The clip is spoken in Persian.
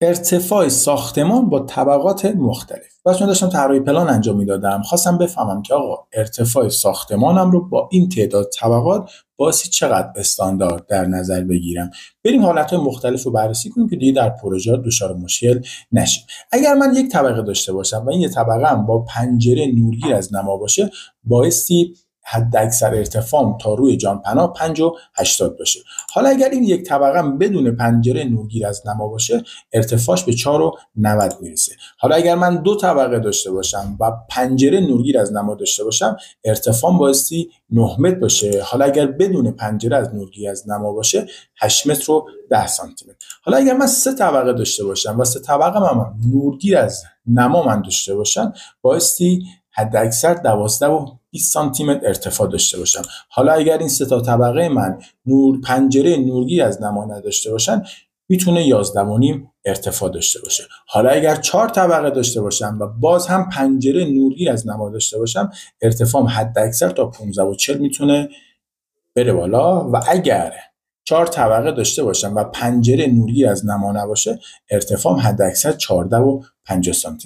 ارتفاع ساختمان با طبقات مختلف. بس من داشتم طراحی پلان انجام میدادم، خواستم بفهمم که آقا ارتفاع ساختمانم رو با این تعداد طبقات باعث چقدر استاندارد در نظر بگیرم. بریم حالتهای مختلف رو بررسی کنیم که دیگه در پروژه دچار مشکل نشیم. اگر من یک طبقه داشته باشم و این یک طبقه هم با پنجره نورگیر از نما باشه، بایستی حداکثر ارتفاعم تا روی جانپناه 5 و 80 باشه. حالا اگر این یک طبقه بدون پنجره نورگیر از نما باشه، ارتفاعش به 4 و 90 میرسه. حالا اگر من دو طبقه داشته باشم و پنجره نورگیر از نما داشته باشم، ارتفاعم بایستی 9 متر باشه. حالا اگر بدون پنجره از نورگیر از نما باشه، 8 متر و 10 سانتی متر. حالا اگر من سه طبقه داشته باشم و سه طبقه هم نورگیر از نما من داشته باشم، بایستی حداکثر 12 و 20 سانتی متر ارتفاع داشته باشم. حالا اگر این سه تا طبقه من پنجره نورگیر از نما نداشته باشن، میتونه 11 و نیم ارتفاع داشته باشه. حالا اگر 4 طبقه داشته باشم و باز هم پنجره نورگیر از نما داشته باشم، ارتفاعم حداکثر تا 15 و 40 میتونه بره بالا. و اگر 4 طبقه داشته باشم و پنجره نورگیر از نما نباشه، ارتفاعم حداکثر 14 و 50 سانتی